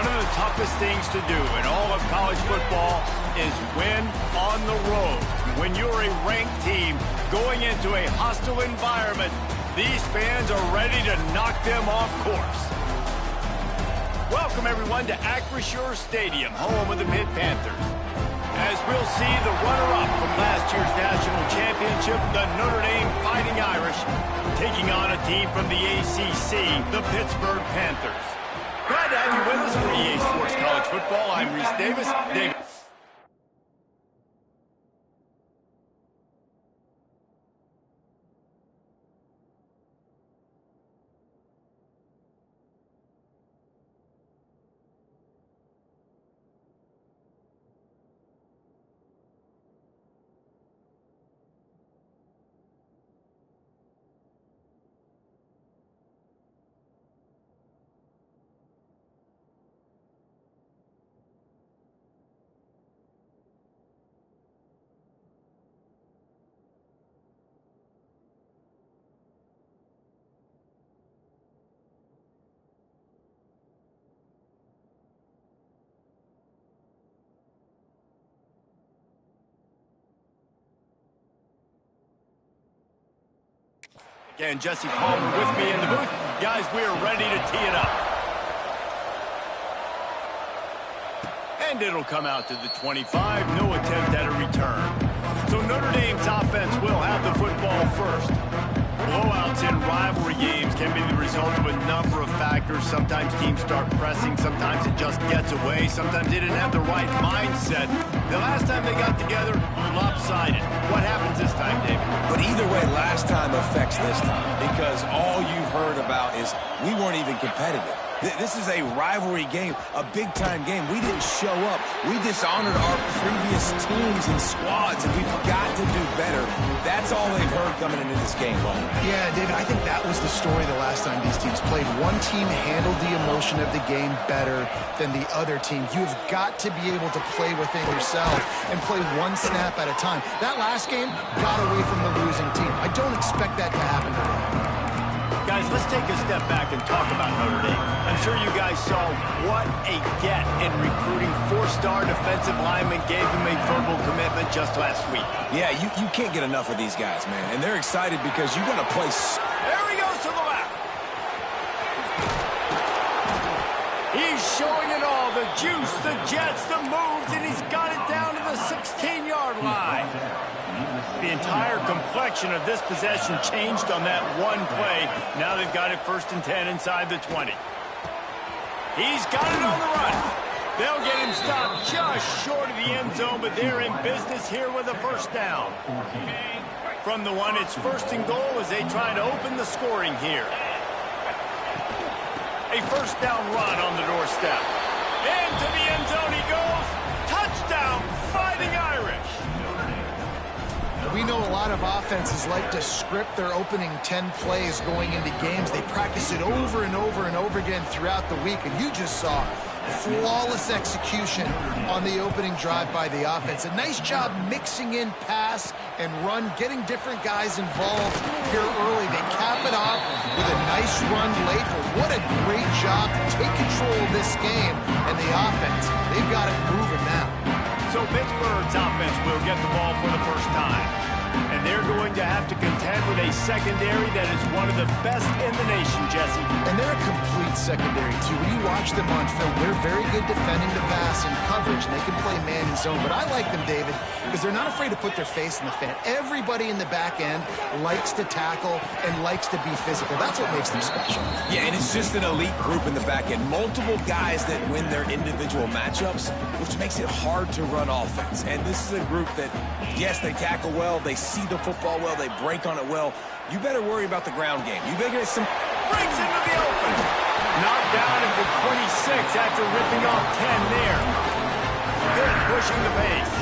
One of the toughest things to do in all of college football is win on the road. When you're a ranked team going into a hostile environment, these fans are ready to knock them off course. Welcome, everyone, to Acrisure Stadium, home of the Pitt Panthers. As we'll see the runner-up from last year's national championship, the Notre Dame Fighting Irish, taking on a team from the ACC, the Pittsburgh Panthers. Glad to have you with us for EA Sports College Football. I'm Reese Davis. Again, Jesse Palmer with me in the booth. Guys, we are ready to tee it up. And it'll come out to the 25. No attempt at a return. So Notre Dame's offense will have the football first. Blowouts in rivalry games can be the result of a number of factors. Sometimes teams start pressing. Sometimes it just gets away. Sometimes they didn't have the right mindset. The last time they got together, lopsided. What happens this time, David? But either way, last time affects this time because all you've heard about is we weren't even competitive. This is a rivalry game, a big-time game. We didn't show up. We dishonored our previous teams and squads, and we've got to do better. That's all they've heard coming into this game, Ball. Yeah, David, I think that was the story the last time these teams played. One team handled the emotion of the game better than the other team. You've got to be able to play within yourself and play one snap at a time. That last game got away from the losing team. I don't expect that to happen today. Guys, let's take a step back and talk about Notre Dame. I'm sure you guys saw what a get in recruiting. Four-star defensive lineman gave them a verbal commitment just last week. Yeah, you can't get enough of these guys, man. And they're excited because you got to play. There he goes to the left. He's showing it all. The juice, the jets, the moves, and he's got it down to the 16-yard line. The entire complexion of this possession changed on that one play. Now they've got it 1st and 10 inside the 20. He's got it on the run. They'll get him stopped just short of the end zone, but they're in business here with a first down. From the one, it's 1st and goal as they try to open the scoring here. A first down run on the doorstep. Into the end zone he goes. Touchdown, Fighting Irish. We know a lot of offenses like to script their opening 10 plays going into games. They practice it over and over and over again throughout the week, and you just saw flawless execution on the opening drive by the offense. A nice job mixing in pass and run, getting different guys involved here early. They cap it off with a nice run late, but what a great job to take control of this game. And the offense, they've got it moving now. So Pittsburgh's offense will get the ball for the first time. And they're going to have to contend with a secondary that is one of the best in the nation, Jesse. And they're a complete secondary, too. When you watch them on film, they're very good defending the pass and coverage, and they can play man and zone. But I like them, David, because they're not afraid to put their face in the fan. Everybody in the back end likes to tackle and likes to be physical. That's what makes them special. Yeah, and it's just an elite group in the back end. Multiple guys that win their individual matchups, which makes it hard to run offense. And this is a group that, yes, they tackle well, they see the football well, they break on it well. You better worry about the ground game. You better get some... Breaks into the open. Knocked down at the 26 after ripping off 10 there. Good pushing the pace.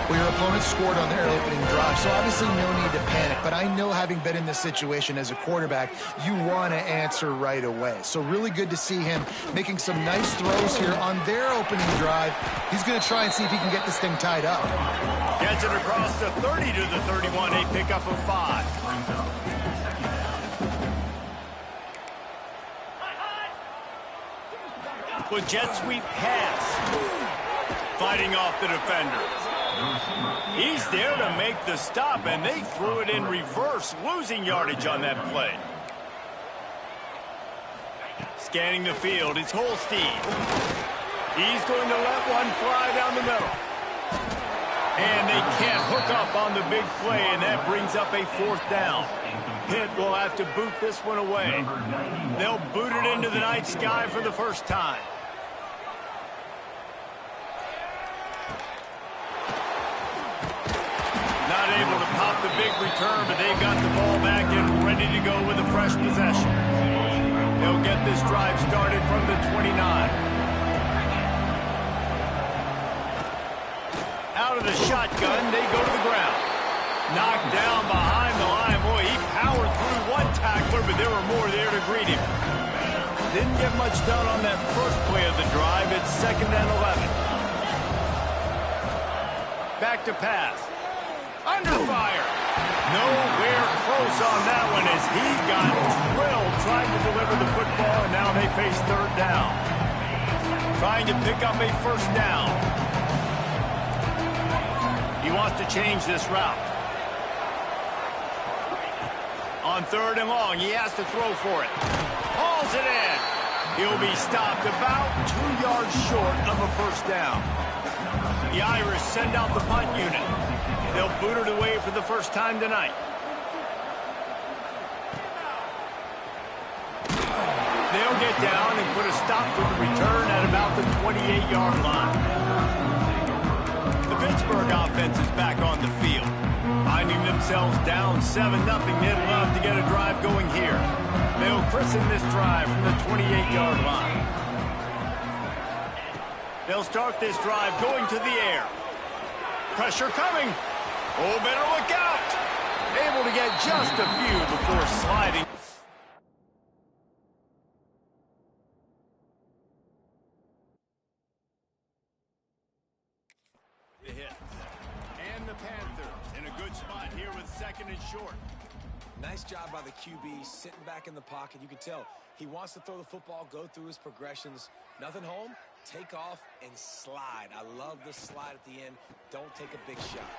Well, your opponent scored on their opening drive, so obviously no need to panic. But I know, having been in this situation as a quarterback, you want to answer right away. So really good to see him making some nice throws here on their opening drive. He's going to try and see if he can get this thing tied up. Gets it across the 30 to the 31, a pickup of 5. With jet sweep pass. Fighting off the defender. He's there to make the stop, and they threw it in reverse, losing yardage on that play. Scanning the field, it's Holstein. He's going to let one fly down the middle. And they can't hook up on the big play, and that brings up a 4th down. Pitt will have to boot this one away. They'll boot it into the night sky for the first time. Not able to pop the big return, but they've got the ball back and ready to go with a fresh possession. They'll get this drive started from the 29. Out of the shotgun, they go to the ground. Knocked down behind the line. Boy, he powered through one tackler, but there were more there to greet him. Didn't get much done on that first play of the drive. It's 2nd and 11. Back to pass. Under fire. Nowhere close on that one as he got drilled trying to deliver the football, and now they face 3rd down. Trying to pick up a 1st down. He wants to change this route. On 3rd and long, he has to throw for it. Hauls it in. He'll be stopped about 2 yards short of a 1st down. The Irish send out the punt unit. They'll boot it away for the first time tonight. They'll get down and put a stop to the return at about the 28-yard line. The Pittsburgh offense is back on the field. Finding themselves down 7-0, they'd love to get a drive going here. They'll christen this drive from the 28-yard line. They'll start this drive going to the air. Pressure coming. Oh, better look out. Able to get just a few before sliding. The hit. And the Panthers in a good spot here with 2nd and short. Nice job by the QB, sitting back in the pocket. You can tell he wants to throw the football, go through his progressions. Nothing home, take off, and slide. I love the slide at the end. Don't take a big shot.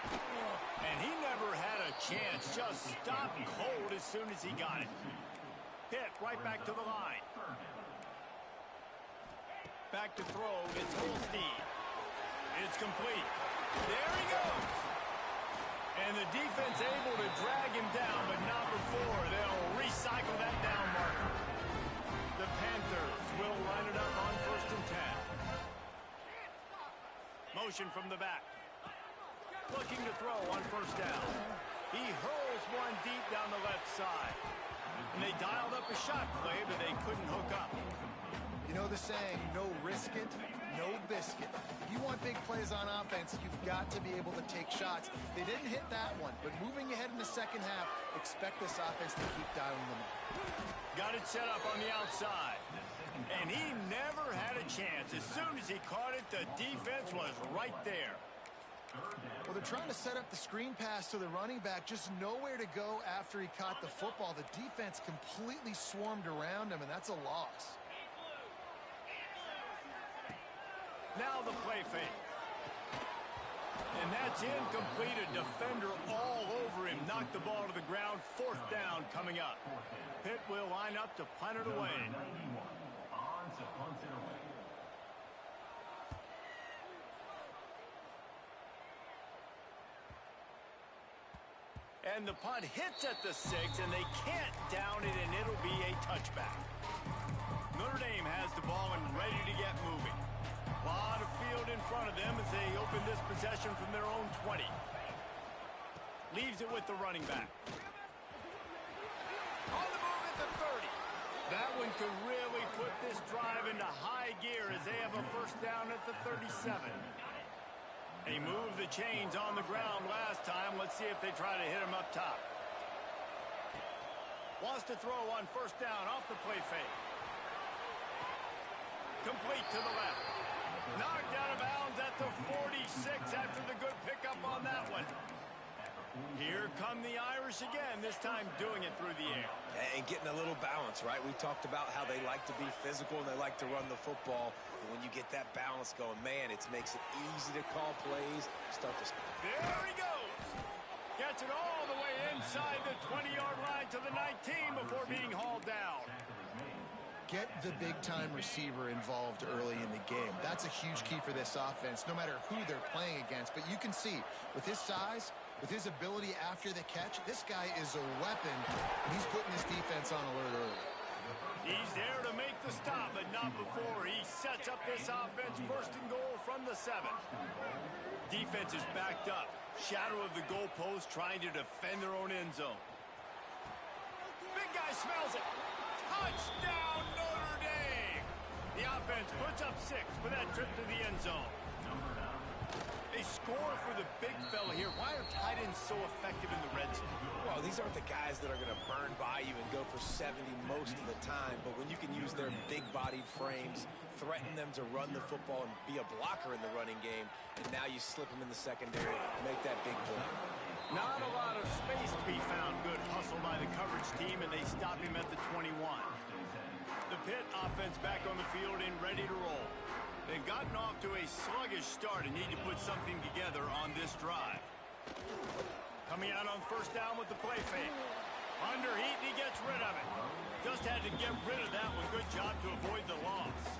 And he never had a chance. Just stopped cold as soon as he got it. Pitt right back to the line. Back to throw. It's Holstein. It's complete. There he goes. And the defense able to drag him down, but not before they'll recycle that down marker. The Panthers will line it up on 1st and 10. Motion from the back. Looking to throw on 1st down. He hurls one deep down the left side. And they dialed up a shot play, but they couldn't hook up. You know the saying, no risk it, no biscuit. If you want big plays on offense, you've got to be able to take shots. They didn't hit that one, but moving ahead in the 2nd half, expect this offense to keep dialing them up. Got it set up on the outside. And he never had a chance. As soon as he caught it, the defense was right there. Well, they're trying to set up the screen pass to the running back, just nowhere to go after he caught the football. The defense completely swarmed around him, and that's a loss. Now the play fake. And that's incomplete. A defender all over him. Knocked the ball to the ground. 4th down coming up. Pitt will line up to punt it away. And the punt hits at the 6, and they can't down it, and it'll be a touchback. Notre Dame has the ball and ready to get moving. A lot of field in front of them as they open this possession from their own 20. Leaves it with the running back. On the move at the 30. That one could really put this drive into high gear as they have a 1st down at the 37. They moved the chains on the ground last time. Let's see if they try to hit him up top. Wants to throw on 1st down off the play fake. Complete to the left. Knocked out of bounds at the 46 after the good pickup on that one. Here come the Irish again, this time doing it through the air. And getting a little balance, right? We talked about how they like to be physical and they like to run the football. And when you get that balance going, man, it makes it easy to call plays. There he goes. Gets it all the way inside the 20-yard line to the 19 before being hauled down. Get the big-time receiver involved early in the game. That's a huge key for this offense, no matter who they're playing against. But you can see, with his size, with his ability after the catch, this guy is a weapon, and he's putting his defense on alert early. He's there to make the stop, but not before he sets up this offense first and goal from the 7. Defense is backed up. Shadow of the goalpost trying to defend their own end zone. Big guy smells it. Touchdown, Notre Dame! The offense puts up 6 for that trip to the end zone. They score for the big fella here. Why are tight ends so effective in the red zone? Well, these aren't the guys that are going to burn by you and go for 70 most of the time, but when you can use their big-bodied frames, threaten them to run the football and be a blocker in the running game, and now you slip them in the secondary, make that big play. Not a lot of space to be found. Good hustle by the coverage team, and they stop him at the 21. The Pitt offense back on the field and ready to roll. They've gotten off to a sluggish start and need to put something together on this drive. Coming out on first down with the play fake. Under heat, and he gets rid of it. Just had to get rid of that one. Good job to avoid the loss.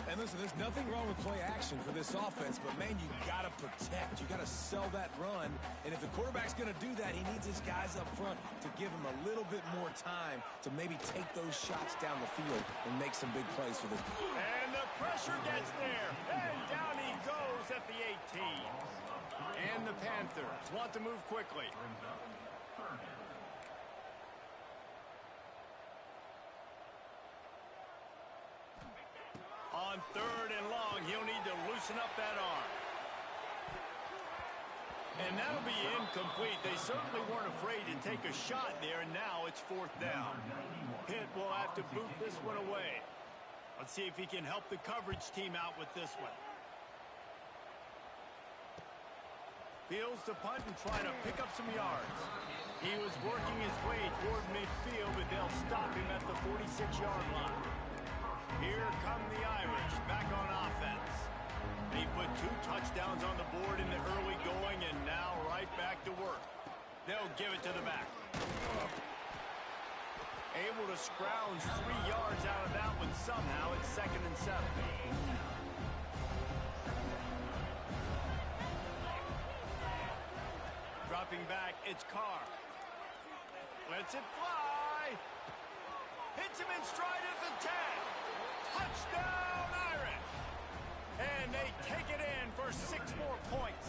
And listen, there's nothing wrong with play action for this offense, but, man, you got to protect. You got to sell that run. And if the quarterback's going to do that, he needs his guys up front to give him a little bit more time to maybe take those shots down the field and make some big plays for this. And the pressure gets there. And down he goes at the 18. And the Panthers want to move quickly. On 3rd and long, he'll need to loosen up that arm. And that'll be incomplete. They certainly weren't afraid to take a shot there, and now it's 4th down. Pitt will have to boot this one away. Let's see if he can help the coverage team out with this one. Fields the punt and try to pick up some yards. He was working his way toward midfield, but they'll stop him at the 46-yard line. Here come the Irish back on offense. He put 2 touchdowns on the board in the early going and now right back to work. They'll give it to the back. Able to scrounge 3 yards out of that one somehow. It's 2nd and 7. Dropping back, it's Carr. Lets it fly. Hits him in stride at the 10. Touchdown, Irish! And they take it in for 6 more points.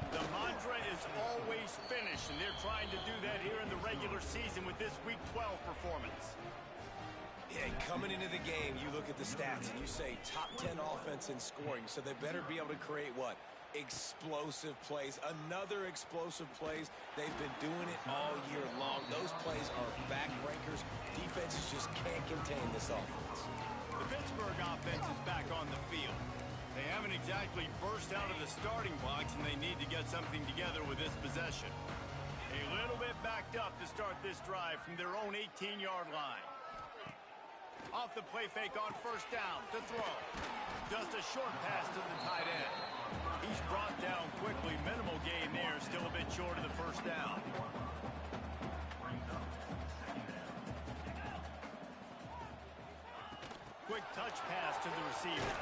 The mantra is always finish, and they're trying to do that here in the regular season with this Week 12 performance. Yeah, coming into the game, you look at the stats and you say top 10 offense in scoring, so they better be able to create what? Explosive plays. Another explosive plays. They've been doing it all year long. Those plays are backbreakers. Defenses just can't contain this offense. The Pittsburgh offense is back on the field. They haven't exactly burst out of the starting blocks, and they need to get something together with this possession. A little bit backed up to start this drive from their own 18-yard line. Off the play fake on first down to throw. Just a short pass to the tight end. He's brought down quickly. Minimal gain there. Still a bit short of the first down. Quick touch pass to the receiver.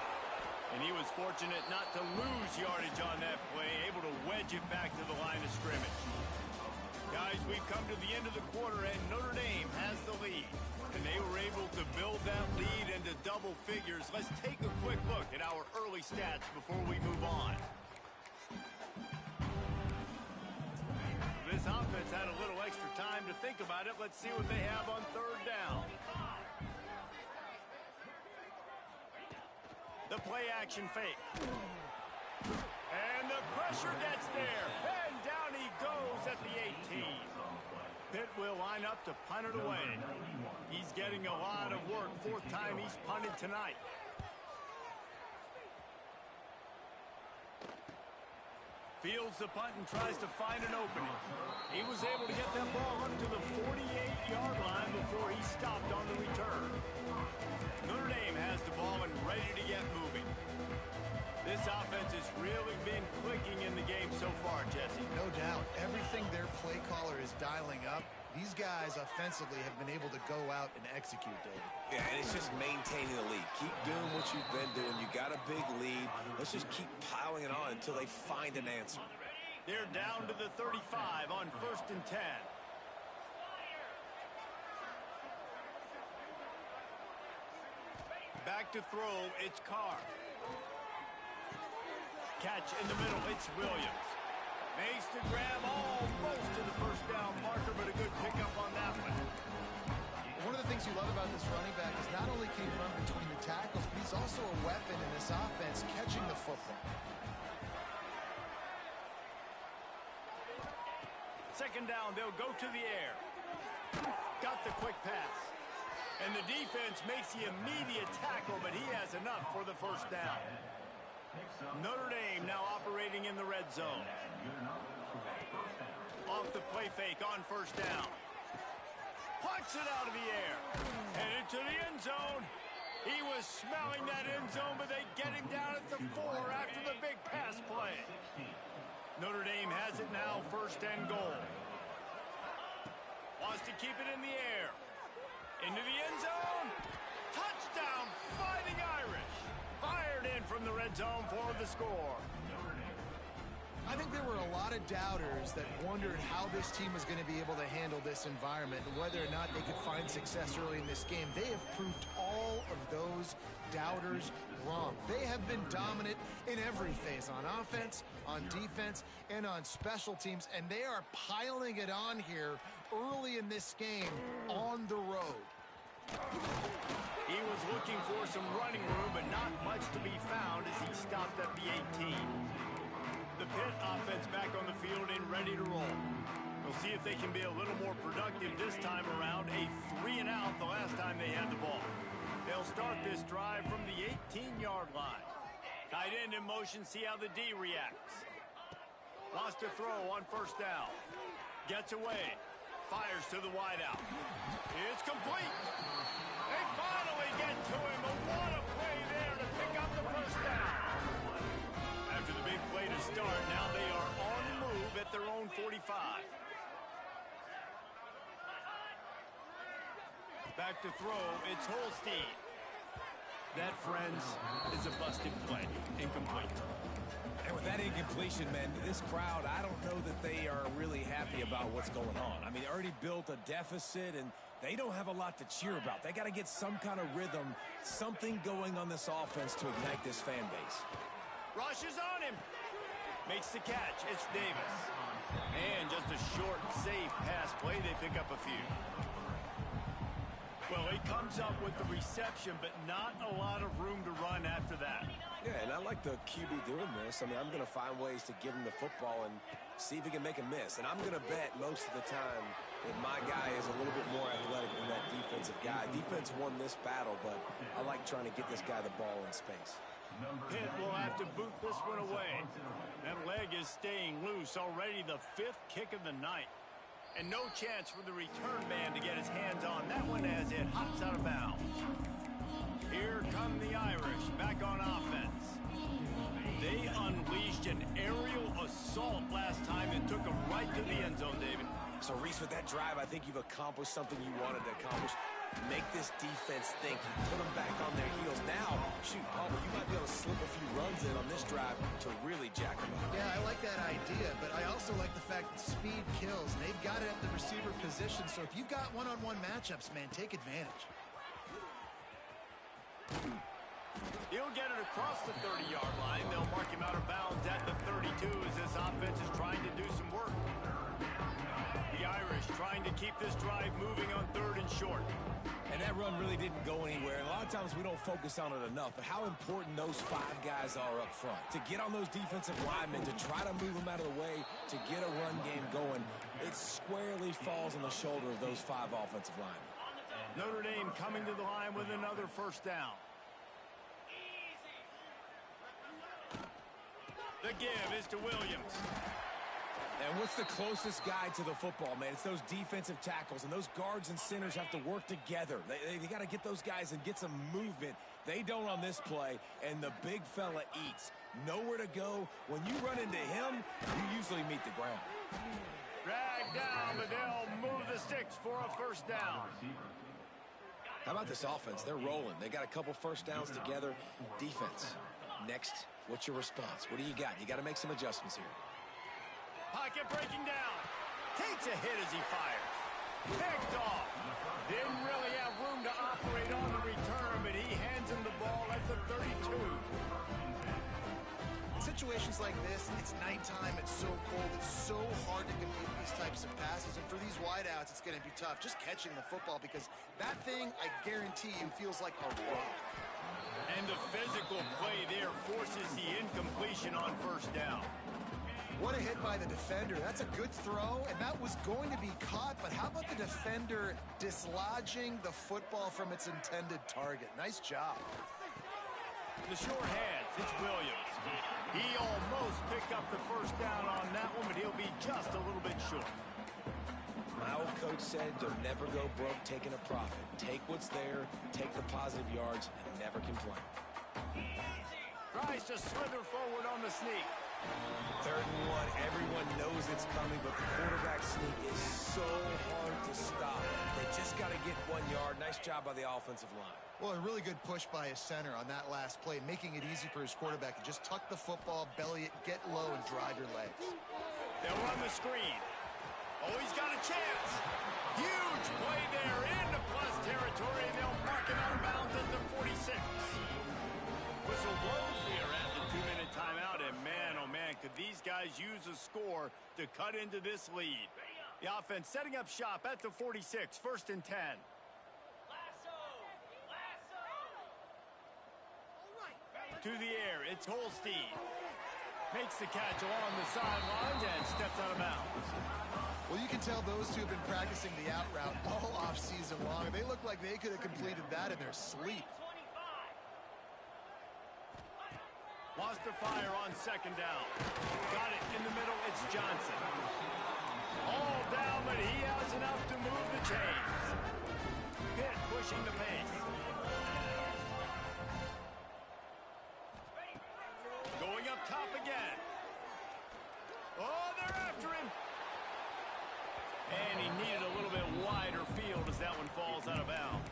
And he was fortunate not to lose yardage on that play. Able to wedge it back to the line of scrimmage. Guys, we've come to the end of the quarter, and Notre Dame has the lead. And they were able to build that lead into double figures. Let's take a quick look at our early stats before we move on. This offense had a little extra time to think about it. Let's see what they have on 3rd down. The play action fake. And the pressure gets there. And down he goes at the 18. Pitt will line up to punt it away. He's getting a lot of work. 4th time he's punted tonight. Fields the punt and tries to find an opening. He was able to get that ball up to the 48-yard line before he stopped on the return. Notre Dame has the ball and ready to get moving. This offense has really been clicking in the game so far, Jesse. No doubt. Everything their play caller is dialing up, these guys offensively have been able to go out and execute, David. Yeah, and it's just maintaining the lead. Keep doing what you've been doing. You got a big lead. Let's just keep piling it on until they find an answer. They're down to the 35 on 1st and 10. Back to throw, it's Carr. Catch in the middle, it's Williams. Makes the grab almost to the first down marker, but a good pickup on that one. One of the things you love about this running back is not only can he run between the tackles, but he's also a weapon in this offense catching the football. Second down, they'll go to the air. Got the quick pass. And the defense makes the immediate tackle, but he has enough for the first down. Notre Dame now operating in the red zone. Off the play fake on first down. Punts it out of the air. Headed to the end zone. He was smelling that end zone, but they get him down at the 4 after the big pass play. Notre Dame has it now, 1st and goal. Wants to keep it in the air. Into the end zone. Touchdown, Fighting Irish. Fired in from the red zone for the score. I think there were a lot of doubters that wondered how this team was going to be able to handle this environment and whether or not they could find success early in this game. They have proved all of those doubters wrong. They have been dominant in every phase, on offense, on defense, and on special teams, and they are piling it on here early in this game on the road. He was looking for some running room, but not much to be found as he stopped at the 18. The Pitt offense back on the field and ready to roll. We'll see if they can be a little more productive this time around. A 3-and-out the last time they had the ball. They'll start this drive from the 18-yard line. Tight end in motion, see how the D reacts. Wants to throw on first down. Gets away. Fires to the wideout. It's complete. They finally get to him, but what a play there to pick up the first down. After the big play to start, now they are on the move at their own 45. Back to throw, it's Holstein. That, friends, is a busted play. Incomplete. And with that incompletion, man, this crowd, I don't know that they are really happy about what's going on. I mean, they already built a deficit, and they don't have a lot to cheer about. They got to get some kind of rhythm, something going on this offense to ignite this fan base. Rushes on him. Makes the catch. It's Davis. And just a short, safe pass play. They pick up a few. Well, he comes up with the reception, but not a lot of room to run after that. Yeah, and I like the QB doing this. I mean, I'm going to find ways to give him the football and see if he can make a miss. And I'm going to bet most of the time that my guy is a little bit more athletic than that defensive guy. Defense won this battle, but I like trying to get this guy the ball in space. Pitt will have to boot this one away. That leg is staying loose. Already the 5th kick of the night. And no chance for the return man to get his hands on that one as it hops out of bounds. Here come the Irish back on offense. They unleashed an aerial assault last time and took them right to the end zone, David. So, Reese, with that drive, I think you've accomplished something you wanted to accomplish. Make this defense think. Put them back on their heels. Now, shoot, Palmer, you might be able to slip a few runs in on this drive to really jack them up. Yeah, I like that idea, but I also like the fact that speed kills. And they've got it at the receiver position, so if you've got one-on-one matchups, man, take advantage. He'll get it across the 30-yard line. They'll mark him out of bounds at the 32 as this offense is trying to do some work. The Irish trying to keep this drive moving on 3rd and short. And that run really didn't go anywhere. And a lot of times we don't focus on it enough. But how important those 5 guys are up front. To get on those defensive linemen, to try to move them out of the way, to get a run game going, it squarely falls on the shoulder of those 5 offensive linemen. Notre Dame coming to the line with another first down. The give is to Williams. And what's the closest guy to the football, man? It's those defensive tackles, and those guards and centers have to work together. They got to get those guys and get some movement. They don't on this play, and the big fella eats. Nowhere to go. When you run into him, you usually meet the ground. Drag down, but they'll move the sticks for a first down. How about this offense? They're rolling. They got a couple first downs together. Defense. Next, what's your response? What do you got? You got to make some adjustments here. Pocket breaking down. Takes a hit as he fires. Picked off. Didn't really have room to operate on the return, but he hands him the ball at the 32. In situations like this, it's nighttime, it's so cold, it's so hard to complete these types of passes, and for these wideouts, it's going to be tough just catching the football because that thing, I guarantee you, feels like a rock. And the physical play there forces the incompletion on first down. What a hit by the defender. That's a good throw, and that was going to be caught, but how about the defender dislodging the football from its intended target? Nice job. The sure hands, it's Williams. He almost picked up the first down on that one, but he'll be just a little bit short. My old coach said you'll never go broke taking a profit. Take what's there, take the positive yards, and never complain. Tries to slither forward on the sneak. 3rd and 1, everyone knows it's coming, but the quarterback sneak is so hard to stop. They just got to get 1 yard. Nice job by the offensive line. Well, a really good push by his center on that last play, making it easy for his quarterback to just tuck the football, belly it, get low, and drive your legs. They'll run the screen. Oh, he's got a chance. Huge play there into plus territory, and they'll mark it out of bounds at the 46. Whistle blows here at the 2-minute timeout, and man, oh man, could these guys use a score to cut into this lead. The offense setting up shop at the 46, 1st and 10. To the air, it's Holstein. Makes the catch along the sidelines and steps out of bounds. Well, you can tell those two have been practicing the out route all offseason long. They look like they could have completed that in their sleep. Lost the fire on 2nd down. Got it in the middle, it's Johnson. All down, but he has enough to move the chains. Pitt pushing the pace. Going up top again. Oh, they're after him. And he needed a little bit wider field as that one falls out of bounds.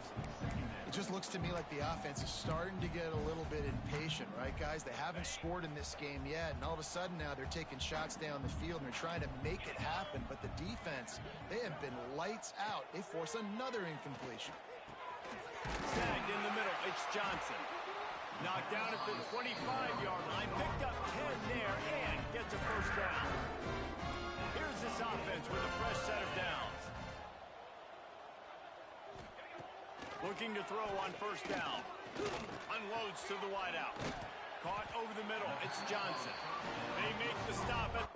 It just looks to me like the offense is starting to get a little bit impatient, right, guys? They haven't scored in this game yet, and all of a sudden now they're taking shots down the field and they're trying to make it happen, but the defense, they have been lights out. They force another incompletion. Snagged in the middle, it's Johnson. Knocked down at the 25-yard line, picked up 10 there, and gets a first down. Here's this offense with a fresh set of downs. Looking to throw on 1st down. Unloads to the wideout. Caught over the middle. It's Johnson. They make the stop at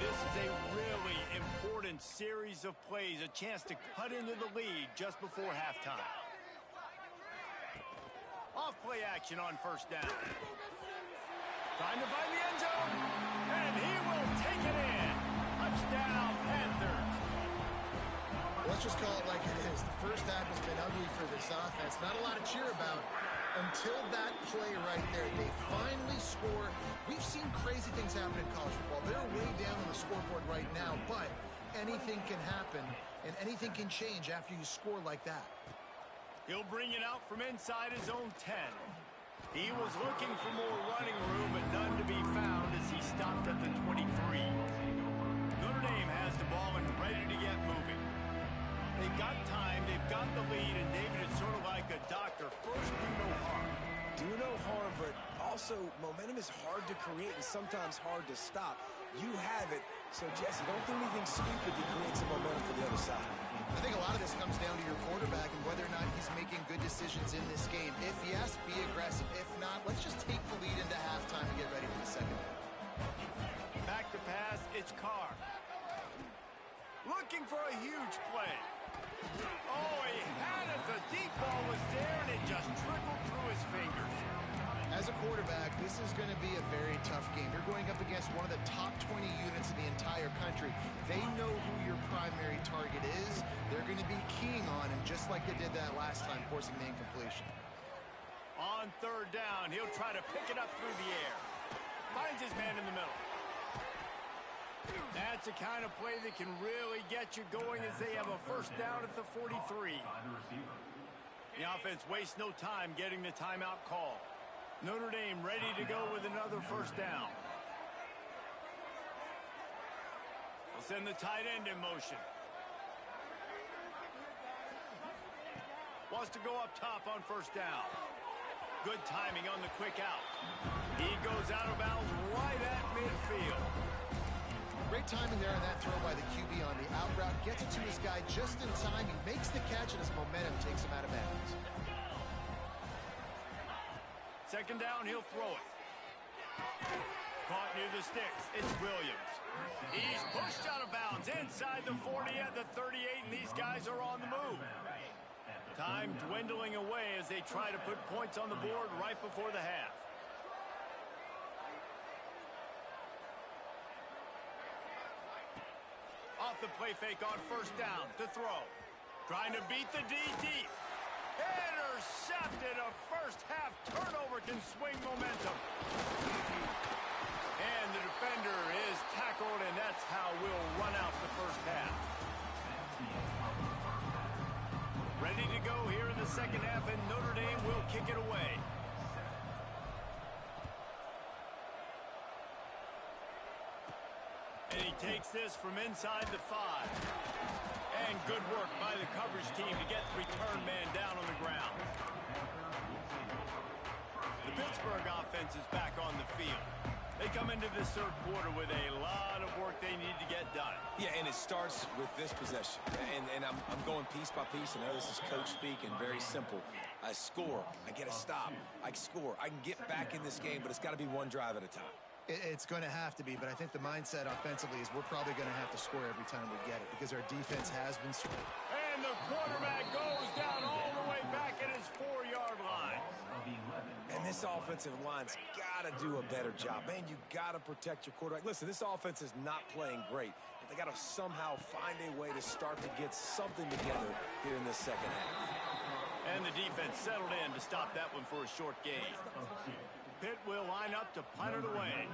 This is a really important series of plays, a chance to cut into the lead just before halftime. Off play action on first down. Trying to find the end zone, and he will take it in. Touchdown, Panthers. Let's just call it like it is. The first half has been ugly for this offense. Not a lot to cheer about until that play right there. They finally score. We've seen crazy things happen in college football. They're way down on the scoreboard right now, but anything can happen, and anything can change after you score like that. He'll bring it out from inside his own 10. He was looking for more running room, but none to be found as he stopped at the 23. Notre Dame has the ball and ready to get moving. They've got time, they've got the lead, and David is sort of like a doctor. First, do no harm. Do no harm, but also momentum is hard to create and sometimes hard to stop. You have it, so Jesse, don't do anything stupid to create some momentum for the other side. I think a lot of this comes down to your quarterback and whether or not he's making good decisions in this game. If yes, be aggressive. If not, let's just take the lead into halftime and get ready for the second half. Back to pass, it's Carr. Looking for a huge play. Oh, he had it. The deep ball was there, and it just trickled through his fingers. As a quarterback, this is going to be a very tough game. You're going up against one of the top 20 units in the entire country. They know who your primary target is. They're going to be keying on him, just like they did that last time, forcing the incompletion. On third down, he'll try to pick it up through the air. Finds his man in the middle. That's the kind of play that can really get you going as they have a first down at the 43. The offense wastes no time getting the timeout call. Notre Dame ready to go with another first down. They'll send the tight end in motion. Wants to go up top on first down. Good timing on the quick out. He goes out of bounds right at midfield. Great timing there on that throw by the QB on the out route. Gets it to his guy just in time. He makes the catch, and his momentum takes him out of bounds. Second down, he'll throw it. Caught near the sticks. It's Williams. He's pushed out of bounds inside the 40 at the 38, and these guys are on the move. Time dwindling away as they try to put points on the board right before the half. Off the play fake on first down to throw. Trying to beat the D deep. Intercepted. A first half turnover can swing momentum. And the defender is tackled, and that's how we'll run out the first half. Ready to go here in the second half, and Notre Dame will kick it away. And he takes this from inside the 5. And good work by the coverage team to get the return man down on the ground. The Pittsburgh offense is back on the field. They come into this third quarter with a lot of work they need to get done. Yeah, and it starts with this possession. And I'm going piece by piece. I know this is coach speak and very simple. I score. I get a stop. I score. I can get back in this game, but it's got to be one drive at a time. It's going to have to be, but I think the mindset offensively is we're probably going to have to score every time we get it because our defense has been strong. And the quarterback goes down all the way back at his 4-yard line. And this offensive line's got to do a better job. Man, you got to protect your quarterback. Listen, this offense is not playing great. But they got to somehow find a way to start to get something together here in this second half. And the defense settled in to stop that one for a short gain. Pitt will line up to punt it away.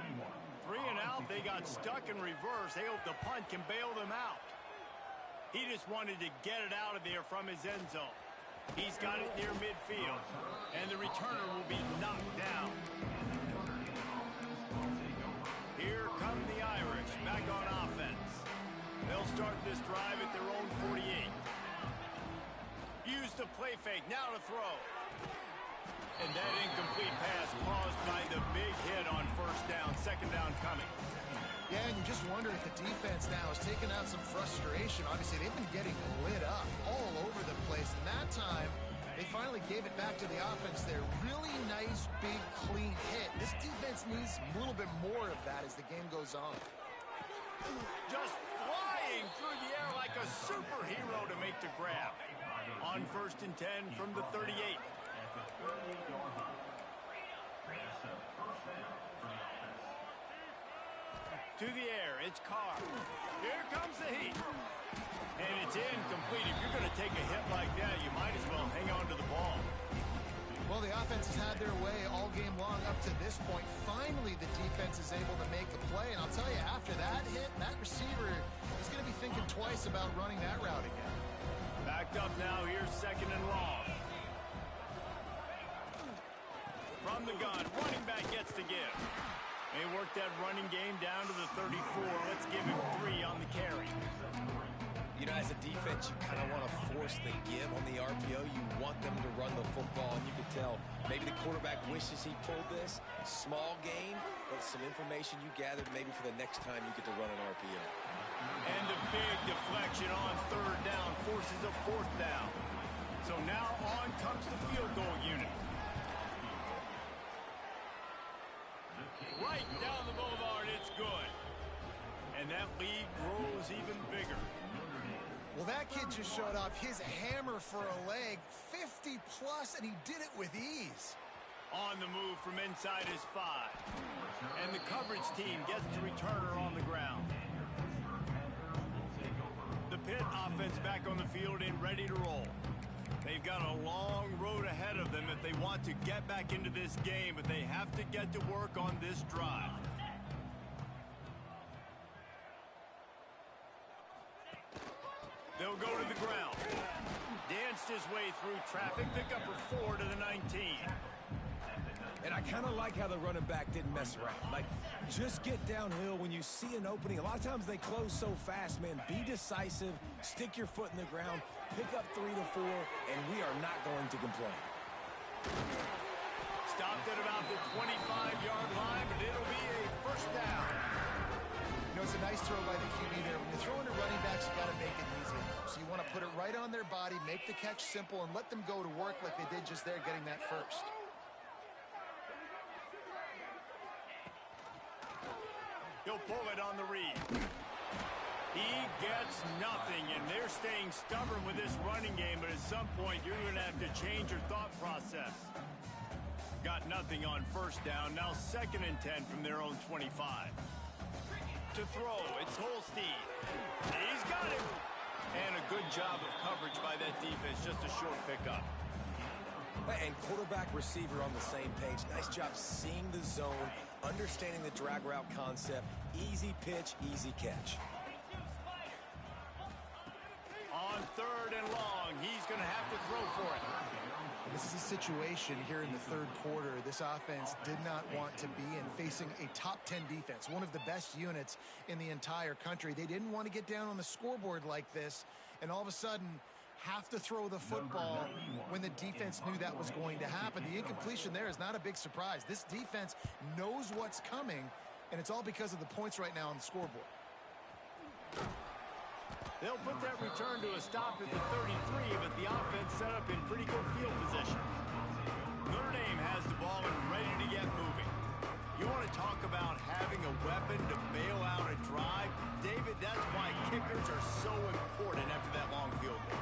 3 and out, they got stuck in reverse. They hope the punt can bail them out. He just wanted to get it out of there from his end zone. He's got it near midfield, and the returner will be knocked down. Here come the Irish back on offense. They'll start this drive at their own 48. Use the play fake, now to throw. And that incomplete pass caused by the big hit on first down. Second down coming. Yeah, and you just wonder if the defense now has taken out some frustration. Obviously, they've been getting lit up all over the place. And that time, they finally gave it back to the offense there. Really nice, big, clean hit. This defense needs a little bit more of that as the game goes on. Just flying through the air like a superhero to make the grab. On 1st and 10 from the 38. To the air, it's Carr. Here comes the heat. And it's incomplete. If you're going to take a hit like that, you might as well hang on to the ball. Well, the offense has had their way all game long up to this point. Finally, the defense is able to make a play. And I'll tell you, after that hit, that receiver is going to be thinking twice about running that route again. Backed up now, here's 2nd and long. From the gun, running back gets the give. They work that running game down to the 34. Let's give him 3 on the carry. You know, as a defense, you kind of want to force the give on the RPO. You want them to run the football, and you can tell maybe the quarterback wishes he pulled this. Small gain, but some information you gathered maybe for the next time you get to run an RPO. And a big deflection on 3rd down forces a 4th down. So now on comes the field goal unit. Right down the boulevard, it's good. And that lead grows even bigger. Well, that kid just showed off his hammer for a leg, 50-plus, and he did it with ease. On the move from inside his 5. And the coverage team gets the returner on the ground. The Pitt offense back on the field and ready to roll. They've got a long road ahead of them if they want to get back into this game, but they have to get to work on this drive. They'll go to the ground. Danced his way through traffic, pick up a 4 to the 19. And I kind of like how the running back didn't mess around. Like, just get downhill when you see an opening. A lot of times they close so fast, man. Be decisive, stick your foot in the ground, pick up 3 to 4, and we are not going to complain. Stopped at about the 25-yard line, but it'll be a 1st down. You know, it's a nice throw by the QB there. When you're throwing to running backs, you got to make it easy. So you want to put it right on their body, make the catch simple, and let them go to work like they did just there, getting that first. He'll pull it on the read. He gets nothing, and they're staying stubborn with this running game, but at some point, you're going to have to change your thought process. Got nothing on 1st down. Now 2nd and 10 from their own 25. To throw, it's Holstein. He's got him. And a good job of coverage by that defense. Just a short pickup. And quarterback, receiver on the same page. Nice job seeing the zone, understanding the drag route concept. Easy pitch, easy catch. On 3rd and long, he's going to have to throw for it. This is a situation here in the 3rd quarter this offense did not want to be in, facing a top 10 defense, one of the best units in the entire country. They didn't want to get down on the scoreboard like this, and all of a sudden have to throw the football when the defense knew that was going to happen. The incompletion there is not a big surprise. This defense knows what's coming, and it's all because of the points right now on the scoreboard. They'll put that return to a stop at the 33, but the offense set up in pretty good field position. Notre Dame has the ball and ready to get moving. You want to talk about having a weapon to bail out a drive? David, that's why kickers are so important after that long field goal.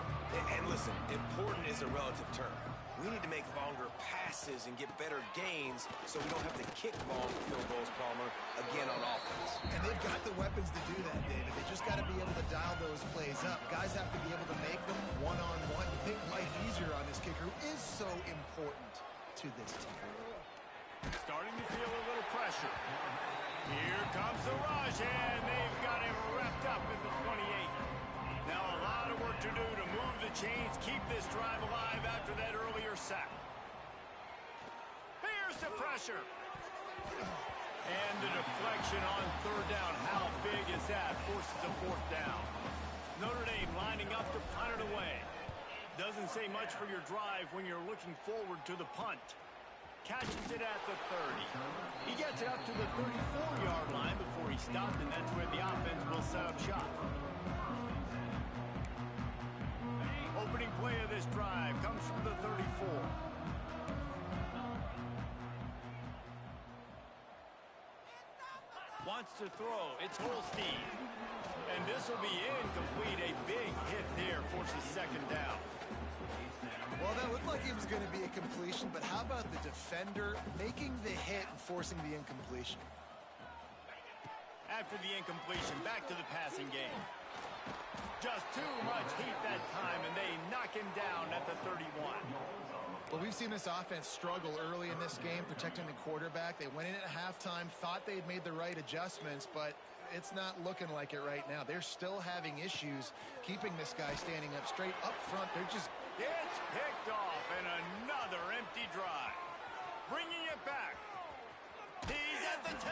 And listen, important is a relative term. We need to make longer passes and get better gains so we don't have to kick long field goals, Palmer, again on offense. And they've got the weapons to do that, David. They just got to be able to dial those plays up. Guys have to be able to make them one-on-one to make life easier on this kicker, who is so important to this team. Starting to feel a little pressure. Here comes the rush, and they've got him wrapped up in the 28. Now a lot of work to do to move the chains, keep this drive alive after that earlier sack. Here's the pressure. And the deflection on 3rd down. How big is that? Forces a 4th down. Notre Dame lining up to punt it away. Doesn't say much for your drive when you're looking forward to the punt. Catches it at the 30. He gets it up to the 34-yard line before he stopped, and that's where the offense will set up shop. Opening play of this drive comes from the 34. Wants to throw. It's Holstein. And this will be incomplete. A big hit there forces second down. Well, that looked like it was going to be a completion, but how about the defender making the hit and forcing the incompletion? After the incompletion, back to the passing game. Just too much heat that time, and they knock him down at the 31. Well, we've seen this offense struggle early in this game, protecting the quarterback. They went in at halftime, thought they had made the right adjustments, but it's not looking like it right now. They're still having issues keeping this guy standing up straight up front. They're just... It's picked off, and another empty drive. Bringing it back. He's at the 10.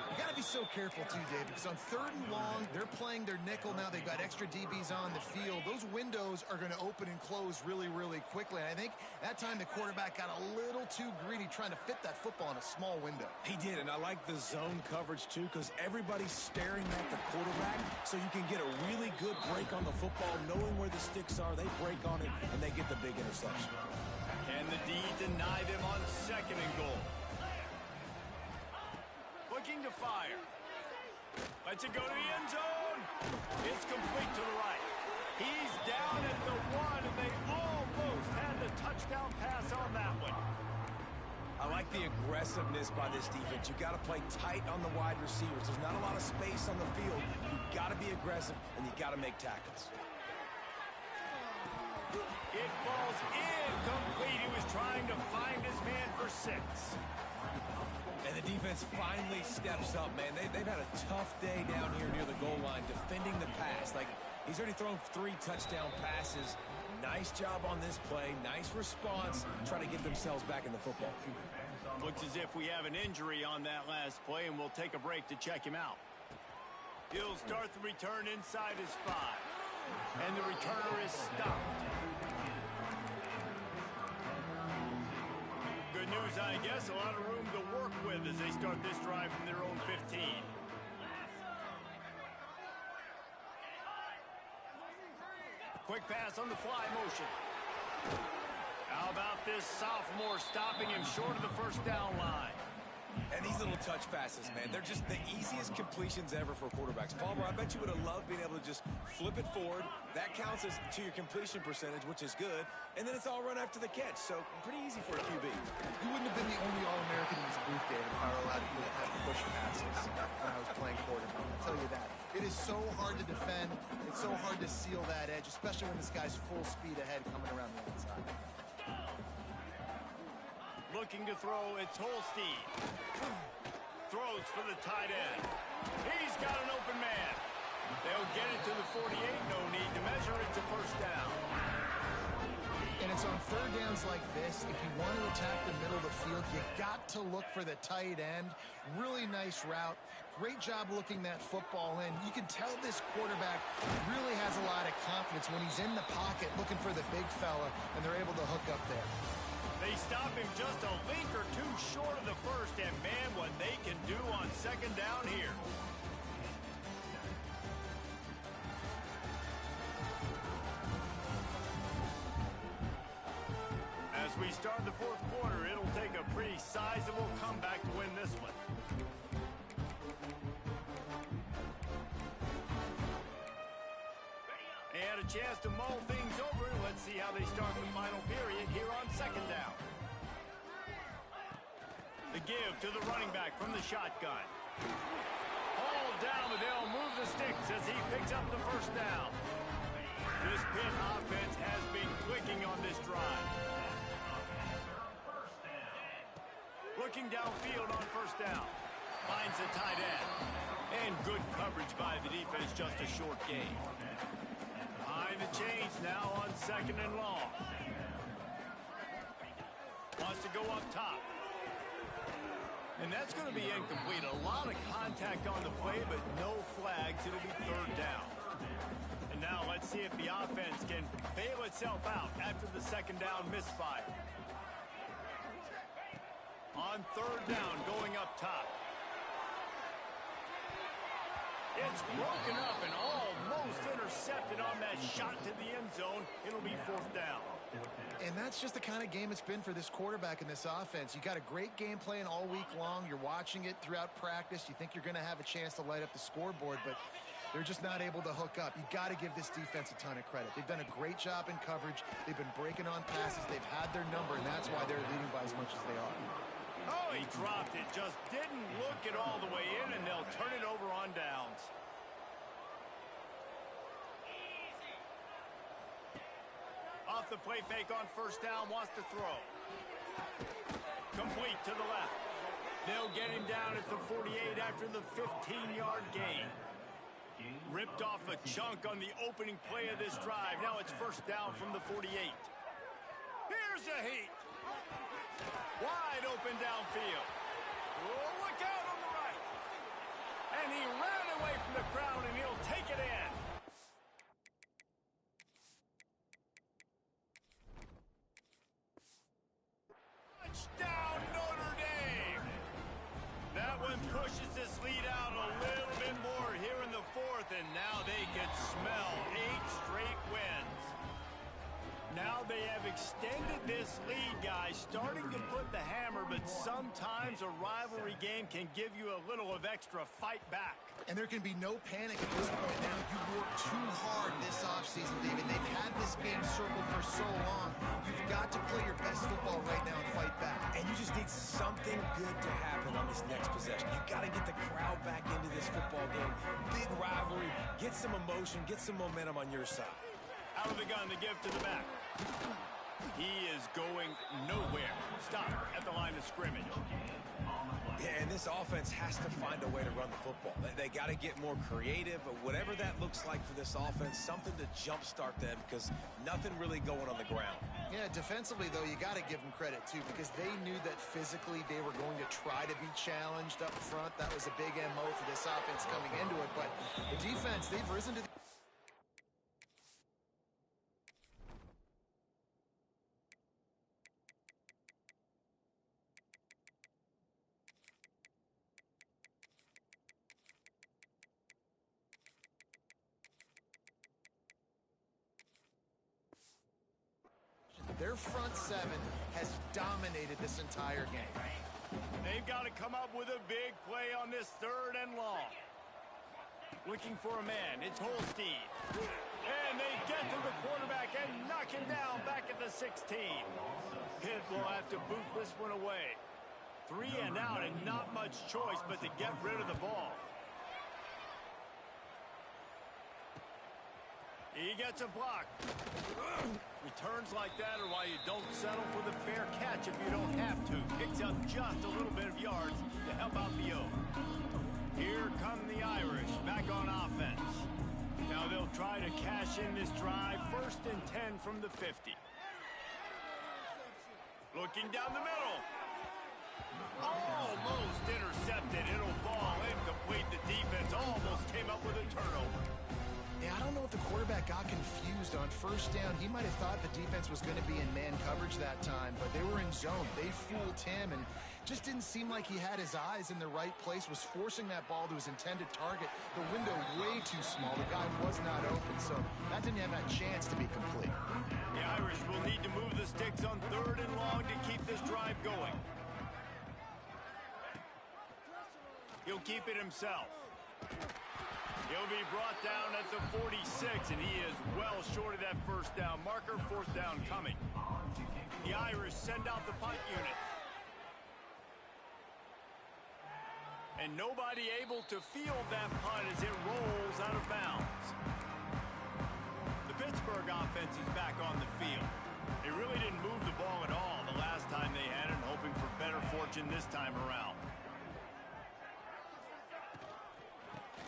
You got to be so careful, too, Dave, because on 3rd and long, they're playing their nickel now. They've got extra DBs on the field. Those windows are going to open and close really, really quickly. And I think that time the quarterback got a little too greedy trying to fit that football in a small window. He did, and I like the zone coverage, too, because everybody's staring at the quarterback, so you can get a really good break on the football, knowing where the sticks are. They break on it, and they get the big interception. Can the D deny them on 2nd and goal? Looking to fire. Lets it go to the end zone. It's complete to the right. He's down at the 1, and they almost had the touchdown pass on that one. I like the aggressiveness by this defense. You've got to play tight on the wide receivers. There's not a lot of space on the field. You've got to be aggressive, and you've got to make tackles. It falls incomplete. He was trying to find his man for 6. And the defense finally steps up, man. They've had a tough day down here near the goal line defending the pass. Like, he's already thrown 3 touchdown passes. Nice job on this play. Nice response. Trying to get themselves back in the football. Looks as if we have an injury on that last play, and we'll take a break to check him out. He'll start the return inside his 5. And the returner is stopped. Good news, I guess. A lot of room to work with as they start this drive from their own 15. Quick pass on the fly motion. How about this sophomore stopping him short of the 1st down line? And these little touch passes, man, they're just the easiest completions ever for quarterbacks. Palmer, I bet you would have loved being able to just flip it forward. That counts as to your completion percentage, which is good. And then it's all run after the catch, so pretty easy for a QB. You wouldn't have been the only All-American in this booth, David, if I were allowed to do that type of push passes when I was playing quarterback. I'll tell you that. It is so hard to defend. It's so hard to seal that edge, especially when this guy's full speed ahead coming around the outside. Looking to throw, it's Holstein. Throws for the tight end. He's got an open man. They'll get it to the 48. No need to measure it to 1st down. And it's on 3rd downs like this. If you want to attack the middle of the field, you got to look for the tight end. Really nice route. Great job looking that football in. You can tell this quarterback really has a lot of confidence when he's in the pocket looking for the big fella, and they're able to hook up there. They stop him just a link or 2 short of the 1st, and man, what they can do on 2nd down here. As we start the 4th quarter, it'll take a pretty sizable comeback to win this one. They had a chance to mull things over. Let's see how they start the final period here on 2nd down. The give to the running back from the shotgun. Hauled down, but they'll move the sticks as he picks up the 1st down. This Pitt offense has been clicking on this drive. Looking downfield on 1st down. Finds the tight end. And good coverage by the defense, just a short gain. Behind the chains now on 2nd and long. Wants to go up top. And that's going to be incomplete. A lot of contact on the play, but no flags. It'll be 3rd down. And now let's see if the offense can bail itself out after the 2nd down misfire. On 3rd down, going up top. It's broken up and almost intercepted on that shot to the end zone. It'll be 4th down. And that's just the kind of game it's been for this quarterback in this offense. You got a great game plan all week long. You're watching it throughout practice. You think you're going to have a chance to light up the scoreboard, but they're just not able to hook up. You got to give this defense a ton of credit. They've done a great job in coverage. They've been breaking on passes. They've had their number, and that's why they're leading by as much as they are. Oh, he dropped it. Just didn't look it all the way in, and they'll turn it over on downs. Off the play fake on first down, wants to throw. Complete to the left. They'll get him down at the 48 after the 15-yard gain. Ripped off a chunk on the opening play of this drive. Now it's first down from the 48. Here's a heat. Wide open downfield. Oh, look out on the right. And he ran away from the crowd, and he'll take it in. Touchdown, Notre Dame! That one pushes this lead out a little bit more here in the fourth, and now they can smell 8 straight wins. Now they have extended this lead, guys, starting to put the hammer, but sometimes a rivalry game can give you a little of extra fight back. And there can be no panic at this point now. You've worked too hard this offseason, David. They've had this game circled for so long. You've got to play your best football right now and fight back. And you just need something good to happen on this next possession. You got to get the crowd back into this football game. Big rivalry. Get some emotion. Get some momentum on your side. Out of the gun to give to the back. He is going nowhere. Stop at the line of scrimmage. Yeah, and this offense has to find a way to run the football. They got to get more creative, whatever that looks like for this offense, something to jumpstart them because nothing really going on the ground. Yeah, defensively, though, you got to give them credit, too, because they knew that physically they were going to try to be challenged up front. That was a big MO for this offense coming into it, but the defense, they've risen to the... Their front seven has dominated this entire game. They've got to come up with a big play on this 3rd and long. Looking for a man. It's Holstein. And they get to the quarterback and knock him down back at the 16. Pitt will have to boot this one away. 3 and out and not much choice but to get rid of the ball. He gets a block. Returns like that are why you don't settle for the fair catch if you don't have to. Picks up just a little bit of yards to help out the O. Here come the Irish back on offense. Now they'll try to cash in this drive. 1st and 10 from the 50. Looking down the middle. Almost intercepted. It'll fall incomplete. The defense almost came up with a turnover. Yeah, I don't know if the quarterback got confused on first down. He might have thought the defense was going to be in man coverage that time, but they were in zone. They fooled him and just didn't seem like he had his eyes in the right place, was forcing that ball to his intended target. The window way too small. The guy was not open, so that didn't have that chance to be complete. The Irish will need to move the sticks on 3rd and long to keep this drive going. He'll keep it himself. He'll be brought down at the 46, and he is well short of that first down marker. 4th down coming. The Irish send out the punt unit. And nobody able to field that punt as it rolls out of bounds. The Pittsburgh offense is back on the field. They really didn't move the ball at all the last time they had it, hoping for better fortune this time around.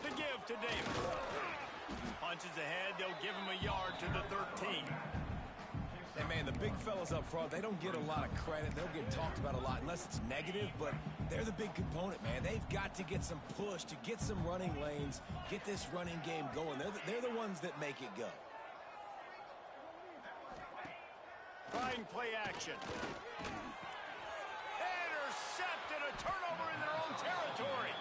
The give to Davis. Punches ahead. They'll give him a yard to the 13. And, man, the big fellas up front, they don't get a lot of credit. They'll get talked about a lot unless it's negative, but they're the big component, man. They've got to get some push to get some running lanes, get this running game going. They're the ones that make it go. Trying play action. Intercepted. A turnover in their own territory.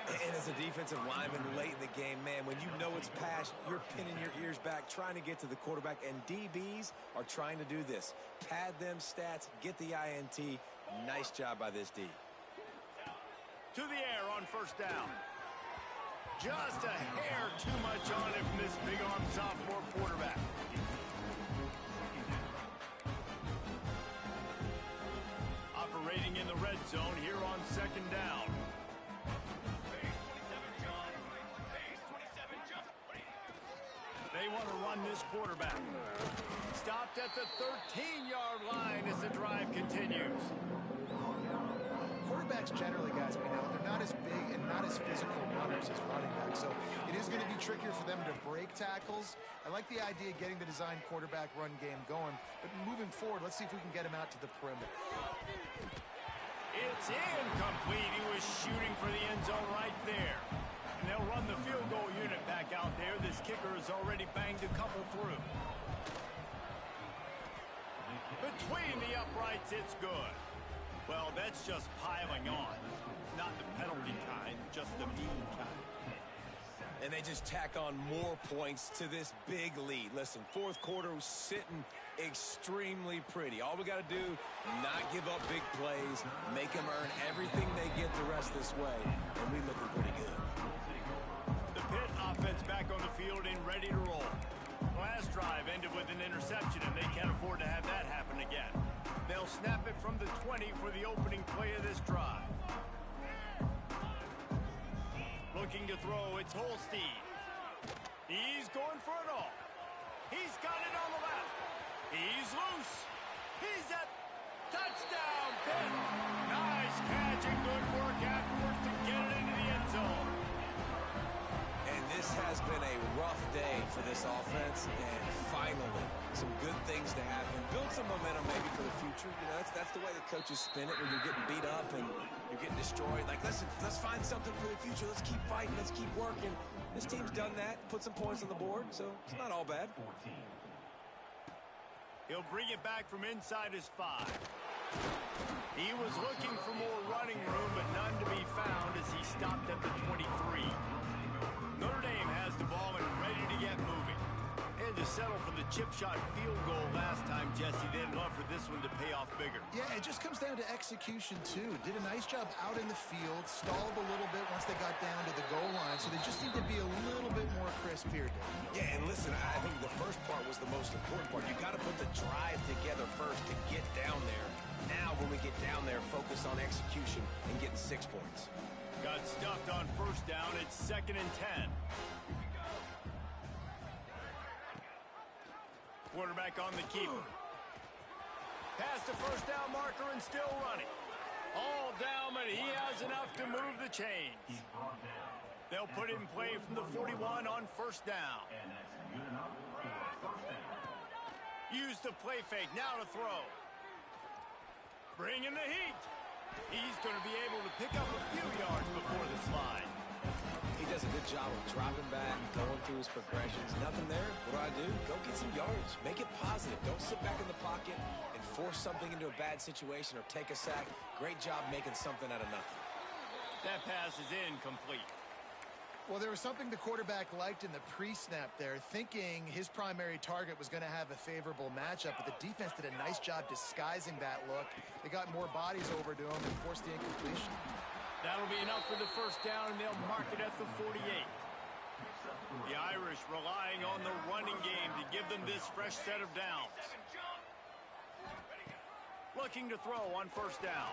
And as a defensive lineman late in the game, man, when you know it's pass, you're pinning your ears back, trying to get to the quarterback, and DBs are trying to do this. Pad them stats, get the INT. Nice job by this D. To the air on first down. Just a hair too much on it from this big-arm sophomore quarterback. Operating in the red zone here on second down. They want to run this quarterback. Stopped at the 13-yard line as the drive continues. Quarterbacks generally, guys, we know, they're not as big and not as physical runners as running backs, so it is going to be trickier for them to break tackles. I like the idea of getting the design quarterback run game going, but moving forward, let's see if we can get him out to the perimeter. It's incomplete. He was shooting for the end zone right there. And they'll run the field goal unit back out there. This kicker has already banged a couple through. Between the uprights, it's good. Well, that's just piling on. Not the penalty kind, just the mean kind. And they just tack on more points to this big lead. Listen, fourth quarter was sitting extremely pretty. All we got to do, not give up big plays, make them earn everything they get the rest this way, and we looking pretty good. The Pitt offense back on the field and ready to roll. Last drive ended with an interception, and they can't afford to have that happen again. They'll snap it from the 20 for the opening play of this drive. Looking to throw, it's Holstein. He's going for it all. He's got it on the left. He's loose. He's at touchdown, Pitt. Nice catch and good work afterwards to get it into the end zone. And this has been a rough day for this offense, and finally, some good things to happen. Build some momentum maybe for the future. You know, that's the way the coaches spin it when you're getting beat up and you're getting destroyed. Like, listen, let's find something for the future. Let's keep fighting. Let's keep working. This team's done that, put some points on the board, so it's not all bad. He'll bring it back from inside his 5. He was looking for more running room, but none to be found as he stopped at the 23. Notre Dame has the ball and ready to get moving. Had to settle for the chip shot field goal last time, Jesse. They'd love for this one to pay off bigger. Yeah, it just comes down to execution, too. Did a nice job out in the field, stalled a little bit once they got down to the goal line, so they just need to be a little bit more crisp here, Dave. Yeah, and listen, I think the first part was the most important part. You got to put the drive together first to get down there. Now, when we get down there, focus on execution and getting 6 points. Got stuffed on first down. It's 2nd and 10. Quarterback on the keeper. Past the first down marker and still running. All down, but he has enough to move the chains. They'll put it in play from the 41 on first down. Use the play fake. Now to throw. Bringing the heat. He's going to be able to pick up a few yards before the slide. He does a good job of dropping back, going through his progressions. Nothing there. What do? Go get some yards. Make it positive. Don't sit back in the pocket and force something into a bad situation or take a sack. Great job making something out of nothing. That pass is incomplete. Well, there was something the quarterback liked in the pre-snap there, thinking his primary target was going to have a favorable matchup, but the defense did a nice job disguising that look. They got more bodies over to him and forced the incompletion. That'll be enough for the first down, and they'll mark it at the 48. The Irish relying on the running game to give them this fresh set of downs. Looking to throw on first down.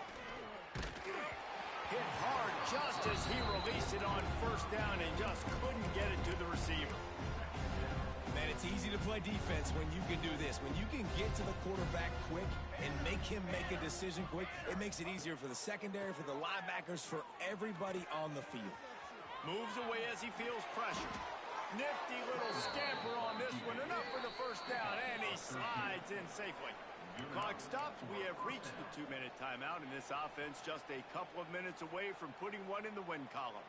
Hit hard just as he released it on first down and just couldn't get it to the receiver. Man, it's easy to play defense when you can do this. When you can get to the quarterback quick and make him make a decision quick, it makes it easier for the secondary, for the linebackers, for everybody on the field. Moves away as he feels pressure. Nifty little scamper on this one. Enough for the first down, and he slides in safely. Clock stops. We have reached the 2-minute timeout, and this offense just a couple of minutes away from putting one in the win column.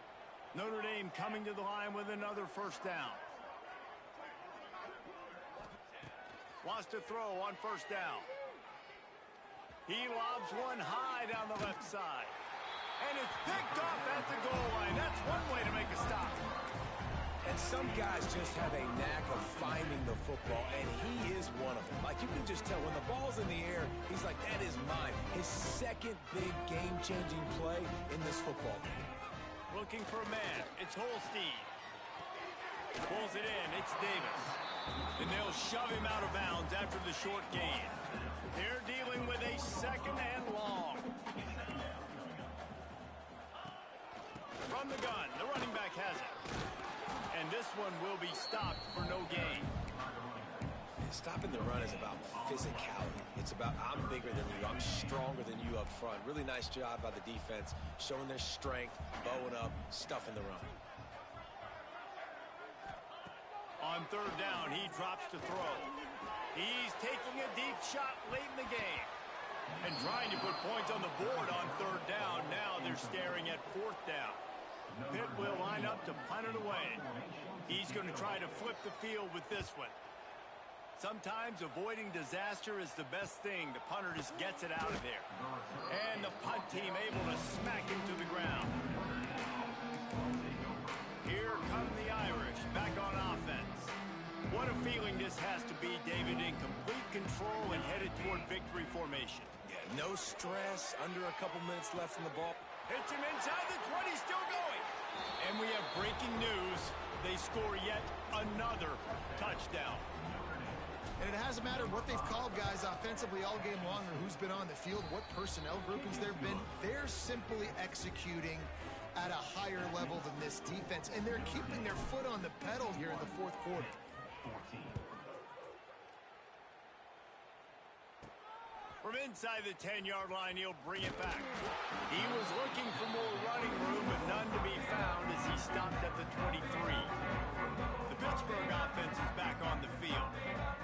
Notre Dame coming to the line with another first down. Wants to throw on first down. He lobs one high down the left side. And it's picked off at the goal line. That's one way to make Some guys just have a knack of finding the football, and he is one of them. Like, you can just tell when the ball's in the air, he's like, that is mine. His second big game-changing play in this football game. Looking for a man. It's Holstein. Pulls it in. It's Davis. And they'll shove him out of bounds after the short gain. They're dealing with a second and long. From the gun, the running back has it. And this one will be stopped for no gain. Stopping the run is about physicality. It's about, I'm bigger than you, I'm stronger than you up front. Really nice job by the defense, showing their strength, bowing up, stuffing the run. On third down, he drops to throw. He's taking a deep shot late in the game. And trying to put points on the board on third down. Now they're staring at fourth down. Pitt will line up to punt it away. He's going to try to flip the field with this one. Sometimes avoiding disaster is the best thing. The punter just gets it out of there. And the punt team able to smack him to the ground. Here come the Irish back on offense. What a feeling this has to be, David, in complete control and headed toward victory formation. Yeah, no stress, under a couple minutes left in the ball. Hits him inside the 20, still going. And we have breaking news. They score yet another touchdown. And it hasn't mattered what they've called, guys, offensively all game long, or who's been on the field, what personnel groupings there have been. They're simply executing at a higher level than this defense, and they're keeping their foot on the pedal here in the fourth quarter. From inside the 10-yard line, he'll bring it back. He was looking for more running room, but none to be found as he stopped at the 23. The Pittsburgh offense is back on the field.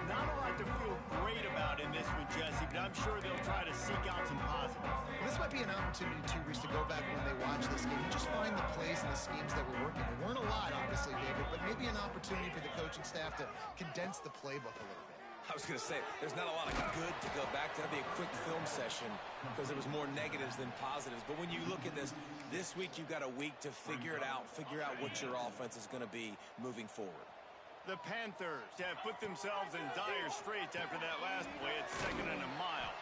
Not a lot to feel great about in this one, Jesse, but I'm sure they'll try to seek out some positives. Well, this might be an opportunity, too, Reese, to go back when they watch this game and just find the plays and the schemes that were working. There weren't a lot, obviously, David, but maybe an opportunity for the coaching staff to condense the playbook a little bit. I was going to say, there's not a lot of good to go back to. That'd be a quick film session because there was more negatives than positives. But when you look at this week you've got a week to figure it out, figure out what your offense is going to be moving forward. The Panthers have put themselves in dire straits after that last play at 2nd and a mile.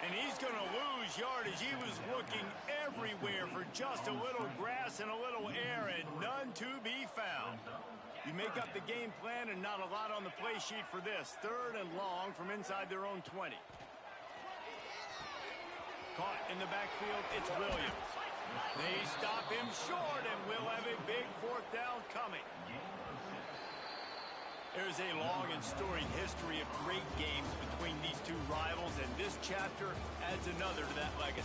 And he's going to lose yardage. He was looking everywhere for just a little grass and a little air, and none to be found. You make up the game plan and not a lot on the play sheet for this. 3rd and long from inside their own 20. Caught in the backfield, it's Williams. They stop him short, and we'll have a big 4th down coming. There's a long and storied history of great games between these two rivals, and this chapter adds another to that legacy.